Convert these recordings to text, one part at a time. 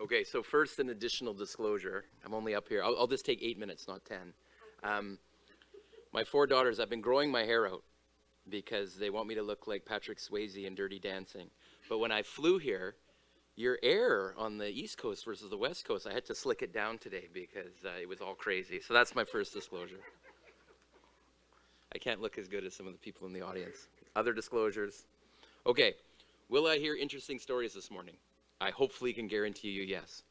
Okay, so first, an additional disclosure. I'm only up here. I'll just take 8 minutes, not 10. My 4 daughters, I've been growing my hair out because they want me to look like Patrick Swayze in Dirty Dancing. But when I flew here, your air on the East Coast versus the West Coast, I had to slick it down today because it was all crazy. So that's my first disclosure. I can't look as good as some of the people in the audience. Other disclosures. Okay, will I hear interesting stories this morning? I hopefully can guarantee you yes.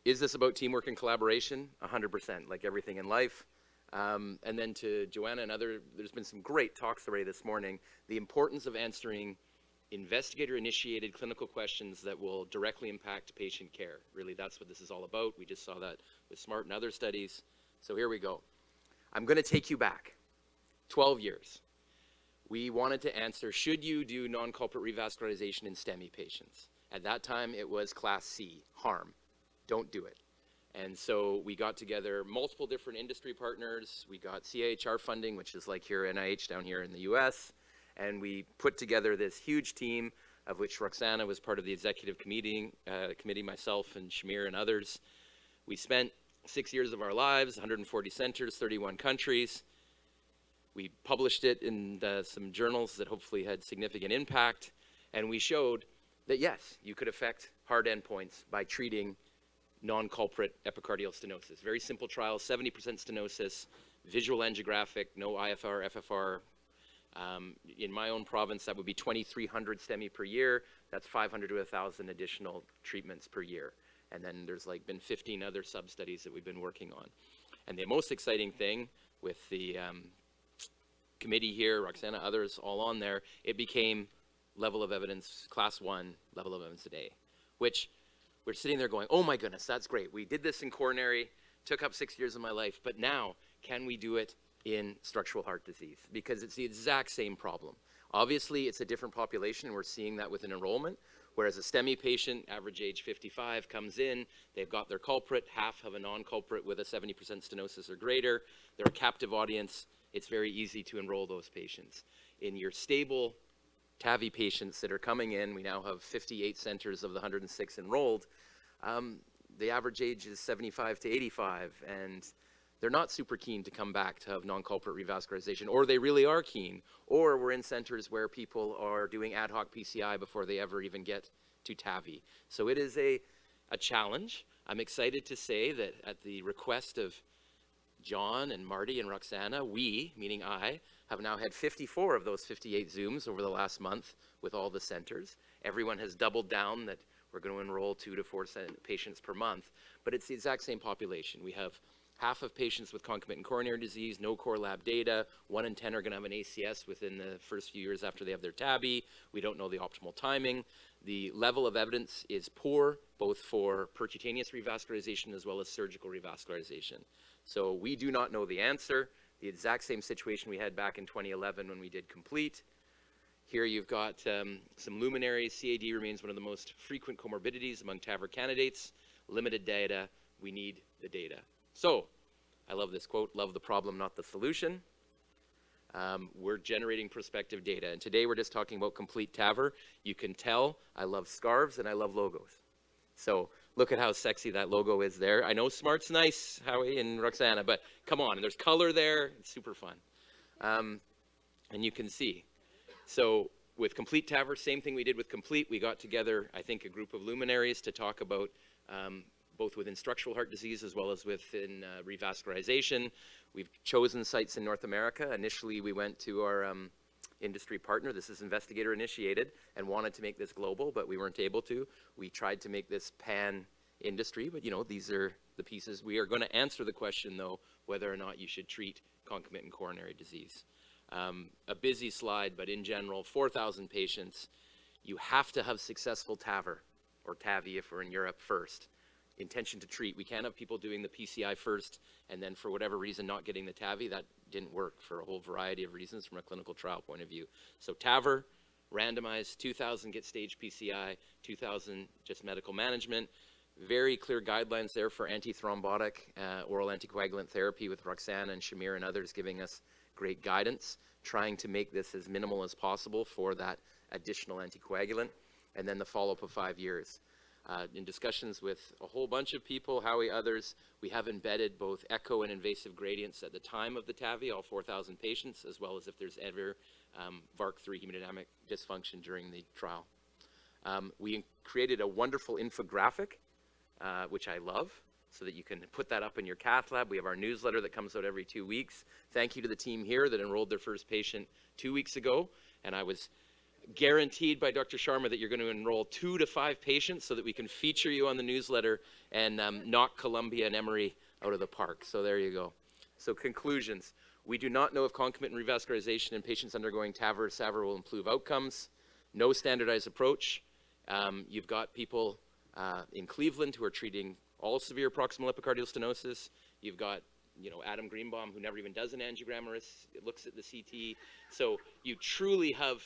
Is this about teamwork and collaboration? 100%, like everything in life. And then to Joanna and there's been some great talks already this morning, the importance of answering investigator-initiated clinical questions that will directly impact patient care. Really, that's what this is all about. We just saw that with SMART and other studies. So here we go. I'm going to take you back 12 years. We wanted to answer, should you do non-culprit revascularization in STEMI patients? At that time, it was class C, harm. Don't do it. And so we got together multiple different industry partners. We got CAHR funding, which is like here NIH down here in the US. And we put together this huge team, of which Roxana was part of the executive committee, myself and Shamir and others. We spent 6 years of our lives, 140 centers, 31 countries. We published it in some journals that hopefully had significant impact. And we showed that yes, you could affect hard endpoints by treating non-culprit epicardial stenosis. Very simple trial, 70% stenosis, visual angiographic, no IFR, FFR. In my own province, that would be 2,300 STEMI per year. That's 500 to 1,000 additional treatments per year. And then there's been 15 other sub-studies that we've been working on. And the most exciting thing with the committee here, Roxana, others all on there, it became level of evidence, class 1 level of evidence today, which we're sitting there going, oh my goodness, that's great. We did this in coronary, took up 6 years of my life, but now can we do it in structural heart disease? Because it's the exact same problem. Obviously, it's a different population. We're seeing that with an enrollment, whereas a STEMI patient, average age 55, comes in, they've got their culprit, half of a non-culprit with a 70% stenosis or greater. They're a captive audience. It's very easy to enroll those patients. In your stable TAVI patients that are coming in, we now have 58 centers of the 106 enrolled. The average age is 75 to 85, and they're not super keen to come back to have non-culprit revascularization, or they really are keen, or we're in centers where people are doing ad hoc PCI before they ever even get to TAVI. So it is a challenge. I'm excited to say that at the request of John and Marty and Roxana, we, meaning I, have now had 54 of those 58 Zooms over the last month with all the centers. Everyone has doubled down that we're going to enroll 2 to 4 patients per month, but it's the exact same population. We have half of patients with concomitant coronary disease, no core lab data. 1 in 10 are going to have an ACS within the first few years after they have their TAVI. We don't know the optimal timing. The level of evidence is poor, both for percutaneous revascularization as well as surgical revascularization. So we do not know the answer. The exact same situation we had back in 2011 when we did COMPLETE. Here you've got some luminaries. CAD remains one of the most frequent comorbidities among TAVR candidates. Limited data. We need the data. So, I love this quote, love the problem, not the solution. We're generating prospective data, and today we're just talking about COMPLETE TAVR. You can tell I love scarves and I love logos. So, look at how sexy that logo is there. I know SMART's nice, Howie and Roxana, but come on, there's color there, it's super fun. And you can see. So, with COMPLETE TAVR, same thing we did with COMPLETE. We got together, I think, a group of luminaries to talk about both within structural heart disease as well as within revascularization. We've chosen sites in North America. Initially, we went to our industry partner. This is investigator initiated and wanted to make this global, but we weren't able to. We tried to make this pan-industry, but these are the pieces. We are going to answer the question, though, whether or not you should treat concomitant coronary disease. A busy slide, but in general, 4,000 patients. You have to have successful TAVR, or TAVI if we're in Europe, first. Intention to treat. We can't have people doing the PCI first and then for whatever reason not getting the TAVI. That didn't work for a whole variety of reasons from a clinical trial point of view. So TAVR, randomized, 2,000 get stage PCI, 2,000 just medical management. Very clear guidelines there for antithrombotic oral anticoagulant therapy with Roxana and Shamir and others giving us great guidance, trying to make this as minimal as possible for that additional anticoagulant, and then the follow-up of 5 years. in discussions with a whole bunch of people, Howie, others, we have embedded both echo and invasive gradients at the time of the TAVI, all 4,000 patients, as well as if there's ever VARC3 hemodynamic dysfunction during the trial. We created a wonderful infographic, which I love, so that you can put that up in your cath lab. We have our newsletter that comes out every 2 weeks. Thank you to the team here that enrolled their first patient 2 weeks ago, and I was guaranteed by Dr. Sharma that you're going to enroll 2 to 5 patients so that we can feature you on the newsletter and knock Columbia and Emory out of the park. So there you go. So conclusions. We do not know if concomitant revascularization in patients undergoing TAVR or SAVR will improve outcomes. No standardized approach. You've got people in Cleveland who are treating all severe proximal epicardial stenosis. You've got Adam Greenbaum, who never even does an angiogram or looks at the CT. So you truly have,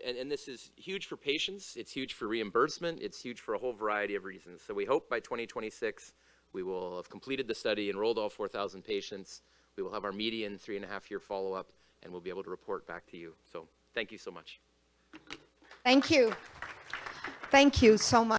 and this is huge for patients, it's huge for reimbursement, it's huge for a whole variety of reasons. So we hope by 2026 we will have completed the study, enrolled all 4,000 patients. We will have our median 3.5-year follow-up, and we'll be able to report back to you. So thank you so much. Thank you. Thank you so much.